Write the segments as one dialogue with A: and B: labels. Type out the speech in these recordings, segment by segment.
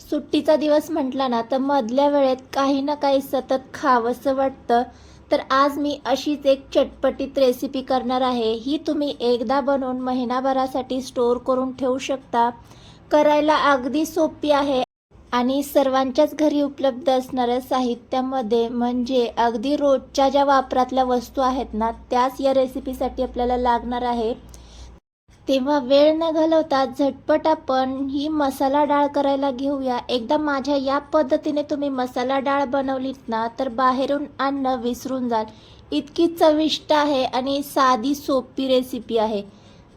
A: सुट्टीचा दिवस म्हटला ना तर मधल्या वेळेत काही ना काही सतत खावंसं वाटतं. तर आज मी अशीच एक चटपटीत रेसिपी करणार आहे. ही तुम्ही एकदा बनवून महिनाभरासाठी स्टोअर करून ठेवू शकता. करायला अगदी सोपी आहे आणि सर्वांच्याच घरी उपलब्ध असणाऱ्या साहित्यामध्ये म्हणजे अगदी रोजच्या ज्या वापरातल्या वस्तू आहेत ना त्याच या रेसिपीसाठी आपल्याला लागणार आहे. तेव्हा वेळ न घालवता झटपट आपण ही मसाला डाळ करायला घेऊया. एकदा माझ्या या पद्धतीने तुम्ही मसाला डाळ बनवलीत ना तर बाहेरून आणणं विसरून जाल. इतकी चविष्ट आहे आणि साधी सोपी रेसिपी आहे.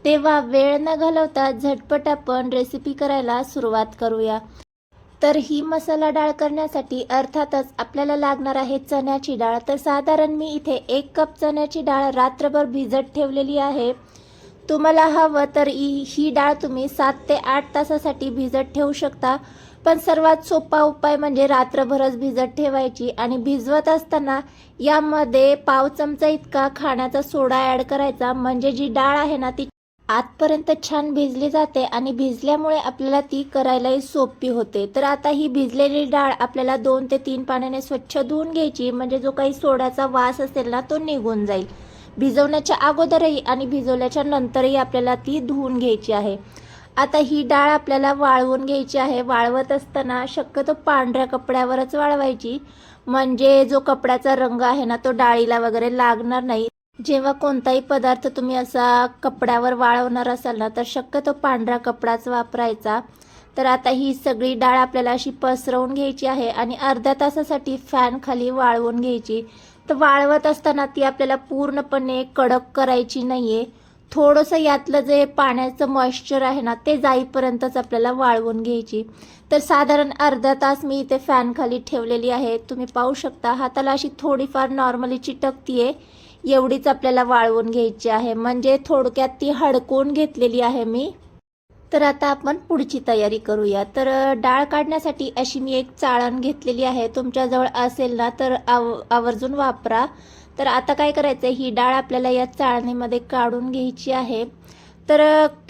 A: तेव्हा वेळ न घालवता झटपट आपण रेसिपी करायला सुरुवात करूया. तर ही मसाला डाळ करण्यासाठी अर्थातच आपल्याला लागणार आहे चण्याची डाळ. तर साधारण मी इथे 1 कप चण्याची डाळ रात्रभर भिजत ठेवलेली आहे. तुम्हाला हवं तर ही डाळ तुम्ही 7 ते 8 तासासाठी भिजत ठेवू शकता. पण सर्वात सोपा उपाय म्हणजे रात्रभरच भिजत ठेवायची आणि भिजवत असताना यामध्ये पाव चमचा इतका खाण्याचा सोडा ॲड करायचा. म्हणजे जी डाळ आहे ना ती आतपर्यंत छान भिजली जाते आणि भिजल्यामुळे आपल्याला ती करायलाही सोपी होते. तर आता ही भिजलेली डाळ आपल्याला 2 ते 3 पाण्याने स्वच्छ धुवून घ्यायची. म्हणजे जो काही सोड्याचा वास असेल ना तो निघून जाईल. भिजवण्याच्या अगोदरही आणि भिजवल्याच्या नंतरही आपल्याला ती धुवून घ्यायची आहे. आता ही डाळ आपल्याला वाळवून घ्यायची आहे. वाळवत असताना शक्यतो पांढऱ्या कपड्यावरच वाळवायची. म्हणजे जो कपड्याचा रंग आहे ना तो डाळीला वगैरे लागणार नाही. जेव्हा कोणताही पदार्थ तुम्ही असा कपड्यावर वाळवणार असाल ना तर शक्यतो पांढरा कपडाच वापरायचा. तर आता ही सगळी डाळ आपल्याला अशी पसरवून घ्यायची आहे आणि अर्ध्या तासासाठी फॅन खाली वाळवून घ्यायची. तर वाळवत असताना ती आपल्याला पूर्णपणे कडक करायची नाहीये. थोडंसं यातलं जे पाण्याचं मॉइश्चर आहे ना ते जाईपर्यंतच आपल्याला वाळवून घ्यायची. तर साधारण अर्धा तास मी इथे फॅन खाली ठेवलेली आहे. तुम्ही पाहू शकता हाताला अशी थोडीफार नॉर्मली चिटकतीये. एवढीच आपल्याला वाळवून घ्यायची आहे. म्हणजे थोडक्यात ती हडकून घेतलेली आहे मी. तर आता आपण पुढची तयारी करूया. तर डाळ काढण्यासाठी अशी मी एक चाळण घेतलेली आहे. तुमच्याजवळ असेल ना तर आवर्जून वापरा. तर आता काय करायचं आहे, ही डाळ आपल्याला या चाळणीमध्ये काढून घ्यायची आहे. तर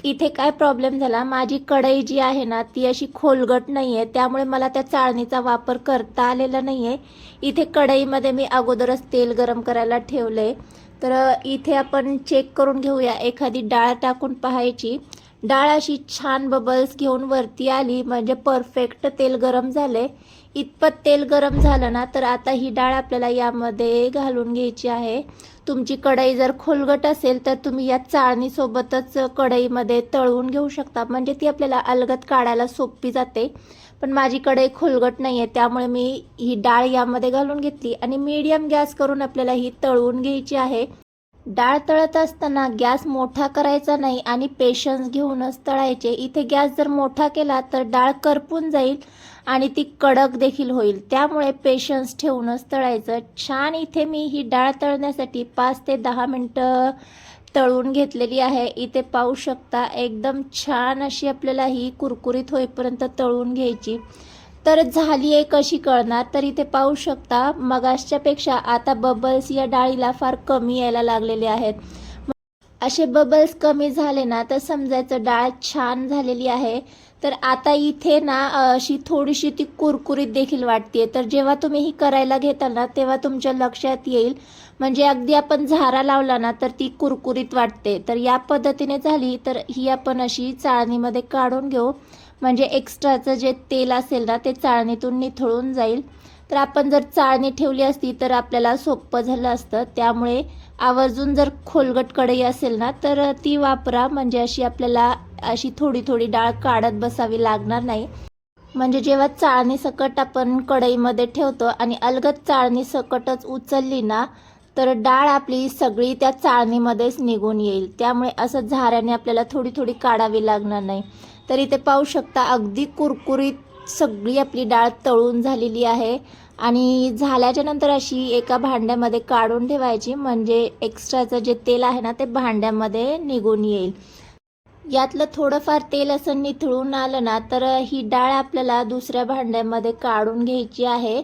A: इथे काय प्रॉब्लेम झाला, माझी कढई जी आहे ना ती अशी खोलगट नाही आहे. त्यामुळे मला त्या चाळणीचा वापर करता आलेला नाही आहे. इथे कढईमध्ये मी अगोदरच तेल गरम करायला ठेवलं आहे. तर इथे आपण चेक करून घेऊया. एखादी डाळ टाकून पाहायची. डाळ अशी छान बबल्स घेऊन वरती आली म्हणजे परफेक्ट तेल गरम झाले. इतपत तेल गरम झालं ना तर आता ही डाळ आपल्याला यामध्ये घालून घ्यायची आहे. तुमची कढई जर खोलगट असेल तर तुम्ही या चाळणीसोबतच कढईमध्ये तळून घेऊ शकता. म्हणजे ती आपल्याला अलगद काढायला सोपी जाते. पण माझी कढई खोलगट नाही आहे त्यामुळे मी ही डाळ यामध्ये घालून घेतली आणि मीडियम गॅस करून आपल्याला ही तळून घ्यायची आहे. डाळ तळत असताना गॅस मोठा करायचा नाही आणि पेशन्स घेऊनच तळायचे. इथे गॅस जर मोठा केला तर डाळ करपून जाईल आणि ती कडक देखील होईल. त्यामुळे पेशन्स ठेवूनच तळायचं. छान इथे मी ही डाळ तळण्यासाठी 5 ते 10 मिनटं तळून घेतलेली आहे. इथे पाहू शकता एकदम छान अशी आपल्याला ही कुरकुरीत होईपर्यंत तळून घ्यायची. तर झाली आहे कशी कळणार, तर इथे पाहू शकता मगाशच्या पेक्षा आता बबल्स या डाळीला फार कमी यायला लागलेले आहेत. असे बबल्स कमी झाले ना तर समजायचं डाळ छान झालेली आहे. तर आता इथे ना अशी थोडीशी ती कुरकुरीत देखील वाटते. तर जेव्हा तुम्ही ही करायला घेताल ना तेव्हा तुमच्या लक्षात येईल. म्हणजे अगदी आपण झारा लावला ना तर ती कुरकुरीत वाटते. तर या पद्धतीने झाली तर ही आपण अशी चाळणीमध्ये काढून घेऊ. म्हणजे एक्स्ट्राचं जे तेल असेल ना ते चाळणीतून निथळून जाईल. तर आपण जर चाळणी ठेवली असती तर आपल्याला सोपं झालं असतं. त्यामुळे आवर्जून जर खोलगट कढई असेल ना तर ती वापरा. म्हणजे अशी आपल्याला अशी थोडी थोडी डाळ काढत बसावी लागणार नाही. म्हणजे जेव्हा चाळणी सकट आपण कढईमध्ये ठेवतो आणि अलगद चाळणी सकटच उचलली ना तर डाळ आपली सगळी त्या चाळणीमध्येच निघून येईल. त्यामुळे असं झाऱ्याने आपल्याला थोडी थोडी काढावी लागणार नाही. तर इथे पाहू शकता अगदी कुरकुरीत सगळी आपली डाळ तळून झालेली आहे. आणि झाल्याच्या नंतर अशी एका भांड्यामध्ये काढून ठेवायची. म्हणजे एक्स्ट्राचं जे तेल आहे ना ते भांड्यामध्ये निघून येईल. यातलं थोडंफार तेल असं निथळून आलं ना तर ही डाळ आपल्याला दुसऱ्या भांड्यामध्ये काढून घ्यायची आहे.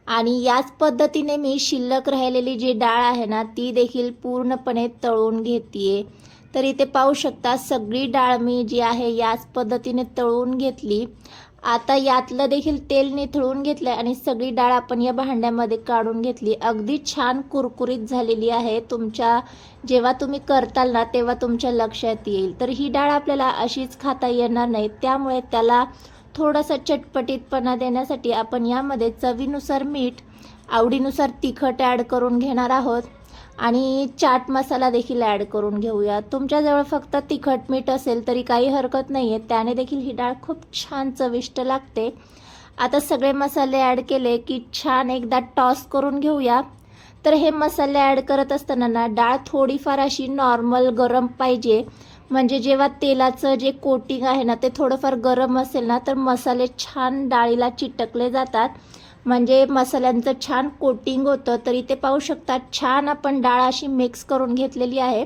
A: आणि याच पद्धतीने मी शिल्लक राहिलेली जी डाळ आहे ना ती देखील पूर्णपणे तळून घेते. तर इथे पाहू शकता सगळी डाळ मी जी आहे याच पद्धतीने तळून घेतली. आता यातलं देखील तेल निथळून घेतलं आणि सगळी डाळ आपण या भांड्यामध्ये काढून घेतली. अगदी छान कुरकुरीत झालेली आहे. जेव्हा तुम्ही करताल ना तेव्हा तुमच्या लक्षात येईल. तर ही डाळ आपल्याला अशीच खाता येणार नाही, त्यामुळे त्याला थोडासा चटपटीतपणा देण्यासाठी आपण यामध्ये चवीनुसार मीठ, आवडीनुसार तिखट ॲड करून घेणार आहोत आणि चाट मसाला देखील ॲड करून घेऊया. तुमच्याजवळ फक्त तिखट मीठ असेल तरी काही हरकत नाही आहे, त्याने देखील ही डाळ खूप छान चविष्ट लागते. आता सगळे मसाले ॲड केले की छान एकदा टॉस करून घेऊया. तर हे मसाले ॲड करत असताना ना डाळ थोडीफार अशी नॉर्मल गरम पाहिजे, म्हणजे जेव्हा तेलाचं जे कोटिंग आहे ना ते थोडंफार गरम असेल ना तर मसाले छान डाळीला चिटकले जातात, म्हणजे मसाल्यांचं छान कोटिंग होतं. तर इथे पाहू शकता छान आपण डाळ अशी मिक्स करून घेतलेली आहे.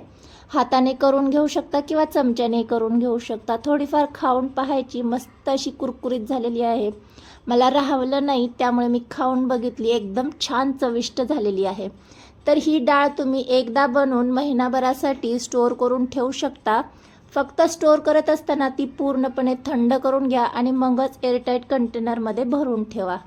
A: हाताने करून घेऊ शकता किंवा चमच्याने करून घेऊ शकता. थोडीफार खाऊन पाहायची, मस्त अशी कुरकुरीत झालेली आहे. मला राहवलं नाही त्यामुळे मी खाऊन बघितली, एकदम छान चविष्ट झालेली आहे. तर ही डाळ तुम्ही एकदा बनवून महिनाभरासाठी स्टोअर करून ठेवू शकता. फक्त स्टोअर करत असताना ती पूर्णपणे थंड करून घ्या आणि मगच एअरटाईट कंटेनरमध्ये भरून ठेवा.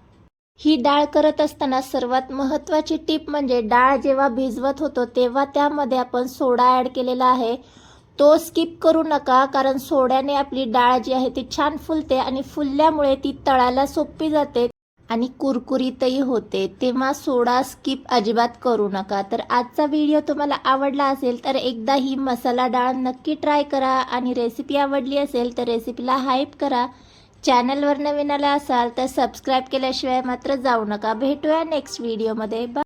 A: ही डाळ करत असताना सर्वात महत्त्वाची टीप म्हणजे डाळ जेव्हा भिजवत होतो तेव्हा त्यामध्ये आपण सोडा ॲड केलेला आहे, तो स्किप करू नका, कारण सोड्याने आपली डाळ जी आहे ती छान फुलते आणि फुलल्यामुळे ती तळायला सोपी जाते आणि कुरकुरीतही होते. तेव्हा सोडा स्किप अजिबात करू नका. तर आजचा व्हिडिओ तुम्हाला आवडला असेल तर एकदा ही मसाला डाळ नक्की ट्राय करा आणि रेसिपी आवडली असेल तर रेसिपीला हाईप करा. चॅनलवर नवीन आला असाल तर सबस्क्राईब केल्याशिवाय मात्र जाऊ नका. भेटूया नेक्स्ट व्हिडिओमध्ये. बाय.